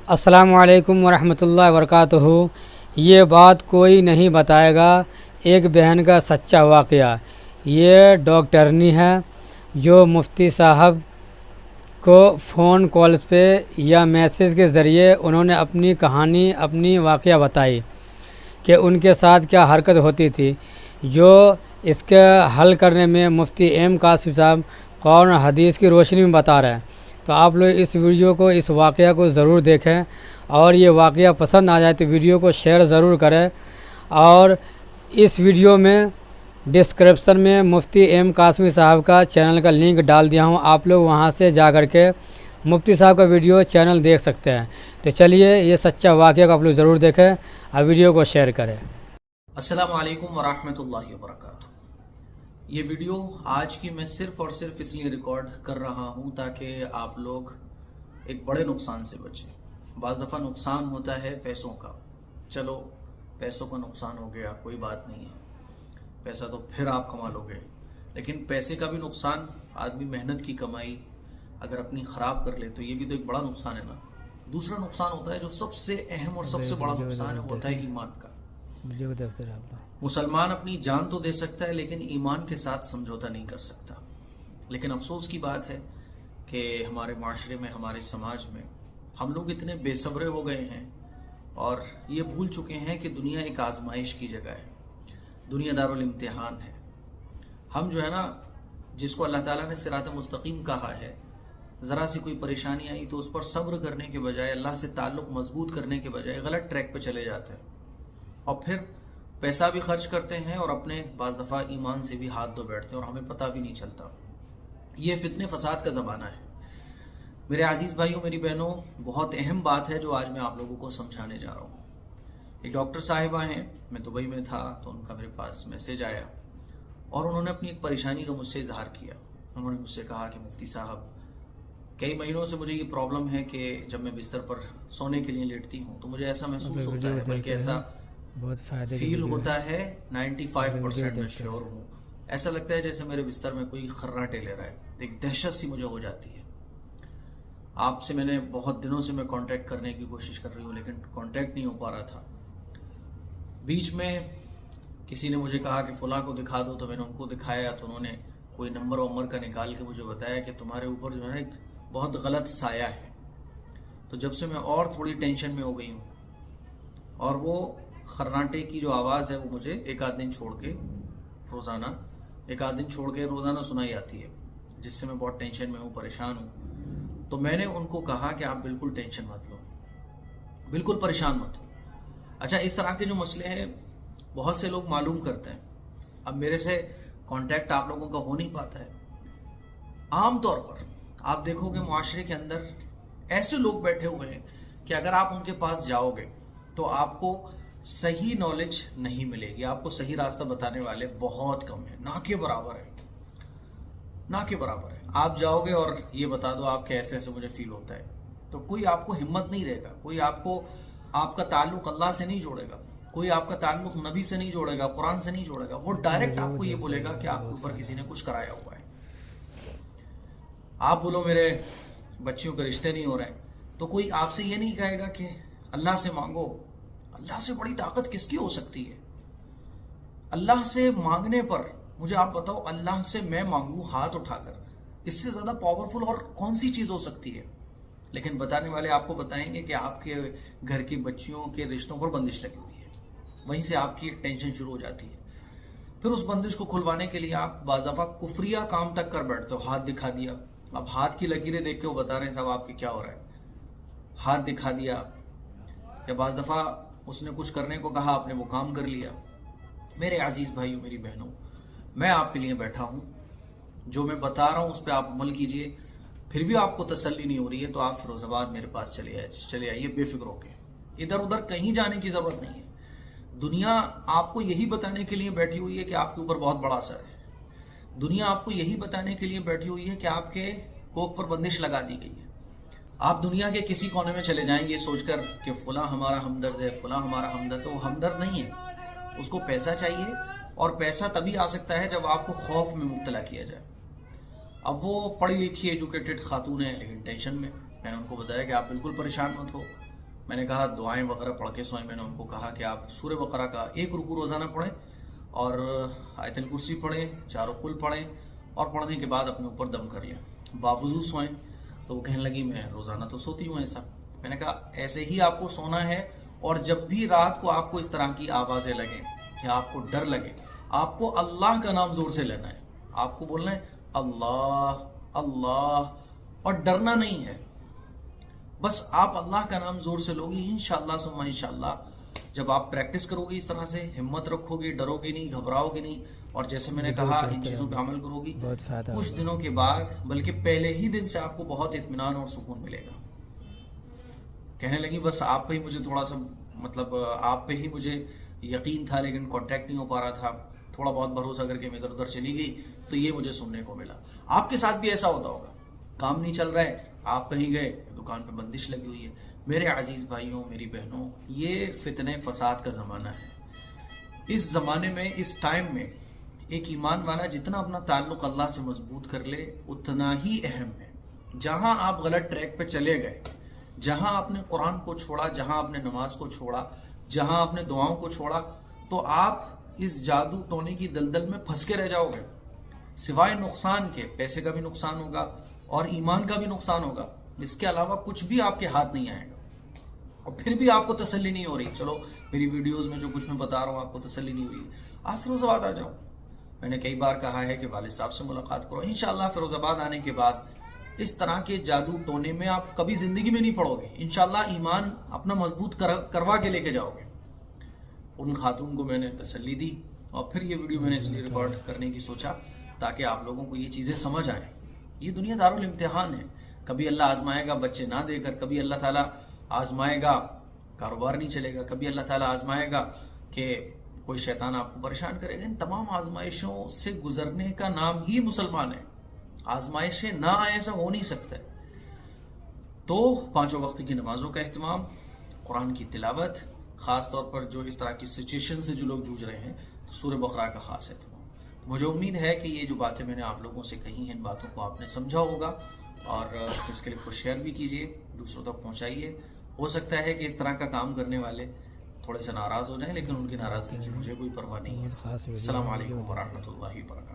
अस्सलामुअलैकुम वरहमतुल्लाहि वबरकातुहू। ये बात कोई नहीं बताएगा, एक बहन का सच्चा वाक़या। ये डॉक्टरनी है जो मुफ्ती साहब को फ़ोन कॉल्स पे या मैसेज के ज़रिए उन्होंने अपनी कहानी, अपनी वाक़या बताई कि उनके साथ क्या हरकत होती थी, जो इसके हल करने में मुफ्ती एम कासिम साहब कुरान और हदीस की रोशनी में बता रहे हैं। तो आप लोग इस वीडियो को, इस वाक़या को ज़रूर देखें और ये वाक़या पसंद आ जाए तो वीडियो को शेयर ज़रूर करें। और इस वीडियो में डिस्क्रिप्शन में मुफ्ती एम कासमी साहब का चैनल का लिंक डाल दिया हूँ, आप लोग वहाँ से जा कर के मुफ्ती साहब का वीडियो चैनल देख सकते हैं। तो चलिए ये सच्चा वाक़या को आप लोग ज़रूर देखें और वीडियो को शेयर करें। अस्सलामु अलैकुम वरहमतुल्लाहि वबरकातुहू। ये वीडियो आज की मैं सिर्फ और सिर्फ इसलिए रिकॉर्ड कर रहा हूँ ताकि आप लोग एक बड़े नुकसान से बचें। बाद दफ़ा नुकसान होता है पैसों का, चलो पैसों का नुकसान हो गया, कोई बात नहीं है, पैसा तो फिर आप कमा लोगे। लेकिन पैसे का भी नुकसान, आदमी मेहनत की कमाई अगर अपनी ख़राब कर ले तो ये भी तो एक बड़ा नुकसान है ना। दूसरा नुकसान होता है जो सबसे अहम और सबसे बड़ा नुकसान होता है ईमान का। मुसलमान अपनी जान तो दे सकता है लेकिन ईमान के साथ समझौता नहीं कर सकता। लेकिन अफसोस की बात है कि हमारे माशरे में, हमारे समाज में हम लोग इतने बेसब्रे हो गए हैं और ये भूल चुके हैं कि दुनिया एक आजमाइश की जगह है, दुनिया दारुल इम्तिहान है। हम जो है ना, जिसको अल्लाह ताला ने सिरात मुस्तकीम कहा है, ज़रा सी कोई परेशानी आई तो उस पर सब्र करने के बजाय, अल्लाह से ताल्लुक़ मजबूत करने के बजाय गलत ट्रैक पे चले जाते हैं और फिर पैसा भी खर्च करते हैं और अपने बाज़ दफ़ा ईमान से भी हाथ धो बैठते हैं और हमें पता भी नहीं चलता। ये फितने फसाद का ज़माना है। मेरे अजीज़ भाइयों, मेरी बहनों, बहुत अहम बात है जो आज मैं आप लोगों को समझाने जा रहा हूँ। एक डॉक्टर साहिबा हैं, मैं दुबई में था तो उनका मेरे पास मैसेज आया और उन्होंने अपनी एक परेशानी का मुझसे इजहार किया। उन्होंने मुझसे कहा कि मुफ्ती साहब, कई महीनों से मुझे ये प्रॉब्लम है कि जब मैं बिस्तर पर सोने के लिए लेटती हूँ तो मुझे ऐसा महसूस होता है, बल्कि ऐसा बहुत फील होता है, 95% मैं श्योर हूँ, ऐसा लगता है जैसे मेरे बिस्तर में कोई खर्राटे ले रहा है। एक दहशत सी मुझे हो जाती है। आपसे मैंने बहुत दिनों से मैं कांटेक्ट करने की कोशिश कर रही हूँ लेकिन कांटेक्ट नहीं हो पा रहा था। बीच में किसी ने मुझे कहा कि फुला को दिखा दो, तो मैंने उनको दिखाया तो उन्होंने कोई नंबर वंबर का निकाल के मुझे बताया कि तुम्हारे ऊपर जो है एक बहुत गलत साया है। तो जब से मैं और थोड़ी टेंशन में हो गई हूँ और वो खर्राटे की जो आवाज़ है वो मुझे एक आध दिन छोड़ के रोज़ाना सुनाई आती है, जिससे मैं बहुत टेंशन में हूँ, परेशान हूँ। तो मैंने उनको कहा कि आप बिल्कुल टेंशन मत लो, बिल्कुल परेशान मत हो। अच्छा, इस तरह के जो मसले हैं बहुत से लोग मालूम करते हैं। अब मेरे से कांटेक्ट आप लोगों का हो नहीं पाता है। आमतौर पर आप देखोगे मुआशरे के अंदर ऐसे लोग बैठे हुए हैं कि अगर आप उनके पास जाओगे तो आपको सही नॉलेज नहीं मिलेगी, आपको सही रास्ता बताने वाले बहुत कम है, ना के बराबर है, ना के बराबर है। आप जाओगे और ये बता दो आपके ऐसे ऐसे मुझे फील होता है, तो कोई आपको हिम्मत नहीं देगा, कोई आपको आपका ताल्लुक अल्लाह से नहीं जोड़ेगा, कोई आपका ताल्लुक नबी से नहीं जोड़ेगा, कुरान से नहीं जोड़ेगा। वो डायरेक्ट आपको ये बोलेगा कि आपके ऊपर किसी ने कुछ कराया हुआ है। आप बोलो मेरे बच्चियों के रिश्ते नहीं हो रहे हैं, तो कोई आपसे ये नहीं कहेगा कि अल्लाह से मांगो। अल्लाह से बड़ी ताकत किसकी हो सकती है? अल्लाह से मांगने पर मुझे आप बताओ, अल्लाह से मैं मांगू हाथ उठाकर, इससे ज्यादा पावरफुल और कौन सी चीज हो सकती है? लेकिन बताने वाले आपको बताएंगे कि आपके घर की बच्चियों के रिश्तों पर बंदिश लगी हुई है। वहीं से आपकी टेंशन शुरू हो जाती है। फिर उस बंदिश को खुलवाने के लिए आप बाज़ दफ़ा कुफरिया काम तक कर बैठते हो। हाथ दिखा दिया, अब हाथ की लकीरें देख के वो बता रहे हैं साहब आपके क्या हो रहा है, हाथ दिखा दिया। या बाज़ दफ़ा उसने कुछ करने को कहा, आपने वो काम कर लिया। मेरे अजीज़ भाइयों, मेरी बहनों, मैं आपके लिए बैठा हूँ, जो मैं बता रहा हूँ उस पर आप अमल कीजिए। फिर भी आपको तसल्ली नहीं हो रही है तो आप फिरोजाबाद मेरे पास चले आइए बेफिक्र होके। इधर उधर कहीं जाने की जरूरत नहीं है। दुनिया आपको यही बताने के लिए बैठी हुई है कि आपके ऊपर बहुत बड़ा असर है। दुनिया आपको यही बताने के लिए बैठी हुई है कि आपके कोख पर बंदिश लगा दी गई है। आप दुनिया के किसी कोने में चले जाएंगे सोचकर कि फुला हमारा हमदर्द है, फुला हमारा हमदर्द है। वो हमदर्द नहीं है, उसको पैसा चाहिए, और पैसा तभी आ सकता है जब आपको खौफ में मुब्तला किया जाए। अब वो पढ़ी लिखी एजुकेटेड खातून है लेकिन टेंशन में। मैंने उनको बताया कि आप बिल्कुल परेशान मत हो। मैंने कहा दुआएं वगैरह पढ़ के सोएं। मैंने उनको कहा कि आप सूरह बकरा का 1 रुकू रोजाना पढ़ें और आयतुल कुर्सी पढ़ें, 4 कुल पढ़ें और पढ़ने के बाद अपने ऊपर दम कर लें, बावजूद सोएं। तो वो कहने लगी मैं रोजाना तो सोती हूँ ऐसा। मैंने कहा ऐसे ही आपको सोना है और जब भी रात को आपको इस तरह की आवाजें लगे या आपको डर लगे, आपको अल्लाह का नाम जोर से लेना है। आपको बोलना है अल्लाह अल्लाह और डरना नहीं है। बस आप अल्लाह का नाम जोर से लोगे, इंशाअल्लाह सुम्मा इंशाअल्लाह जब आप प्रैक्टिस करोगे इस तरह से, हिम्मत रखोगे, डरोगे नहीं, घबराओगे नहीं और जैसे मैंने कहा इन चीजों पे अमल करोगी, कुछ दिनों के बाद बल्कि पहले ही दिन से आपको बहुत इत्मीनान और सुकून मिलेगा। कहने लगी बस आप पे ही मुझे थोड़ा सा मतलब आप पे ही मुझे यकीन था लेकिन कांटेक्ट नहीं हो पा रहा था, थोड़ा बहुत भरोसा करके मैं इधर उधर चली गई तो ये मुझे सुनने को मिला। आपके साथ भी ऐसा होता होगा, काम नहीं चल रहा है, आप कहीं गए, दुकान पे बंदिश लगी हुई है। मेरे अजीज भाइयों, मेरी बहनों, ये फितने फसाद का जमाना है। इस जमाने में, इस टाइम में एक ईमान वाला जितना अपना ताल्लुक अल्लाह से मजबूत कर ले उतना ही अहम है। जहां आप गलत ट्रैक पे चले गए, जहां आपने कुरान को छोड़ा, जहां आपने नमाज को छोड़ा, जहां आपने दुआओं को छोड़ा, तो आप इस जादू टोने की दलदल में फंस के रह जाओगे। सिवाय नुकसान के, पैसे का भी नुकसान होगा और ईमान का भी नुकसान होगा, इसके अलावा कुछ भी आपके हाथ नहीं आएगा। और फिर भी आपको तसल्ली नहीं हो रही, चलो मेरी वीडियोस में जो कुछ मैं बता रहा हूं आपको तसल्ली नहीं हो रही, आप फिरोजाबाद आ जाओ। मैंने कई बार कहा है कि वालिद साहब से मुलाकात करो। इंशाअल्लाह फिरोजाबाद आने के बाद इस तरह के जादू टोने में आप कभी जिंदगी में नहीं पड़ोगे। इंशाअल्लाह ईमान अपना मजबूत करवा के लेके जाओगे। उन खातून को मैंने तसल्ली दी और फिर ये वीडियो मैंने इसलिए रिकॉर्ड करने की सोचा ताकि आप लोगों को ये चीजें समझ आए। ये दुनिया दारुल इम्तिहान है। कभी अल्लाह आजमाएगा बच्चे ना देकर, कभी अल्लाह ताला आजमाएगा कारोबार नहीं चलेगा, कभी अल्लाह ताला आजमाएगा कि कोई शैतान आपको परेशान करेगा। इन तमाम आजमाइशों से गुजरने का नाम ही मुसलमान है। आजमाइशें ना आए ऐसा हो नहीं सकता। तो 5 वक्त की नमाजों का एहतमाम, कुरान की तिलावत, खास तौर पर जो इस तरह की सिचुएशन से जो लोग जूझ रहे हैं, तो सूरह बकरा का खास एहतमाम। मुझे उम्मीद है कि ये जो बातें मैंने आप लोगों से कही हैं, इन बातों को आपने समझा होगा और इसके लिए कुछ शेयर भी कीजिए, दूसरों तक पहुंचाइए। हो सकता है कि इस तरह का काम करने वाले थोड़े से नाराज हो जाएं, लेकिन उनकी नाराजगी की मुझे कोई परवाह नहीं है। अस्सलाम वालेकुम व रहमतुल्लाहि व बरकातहू।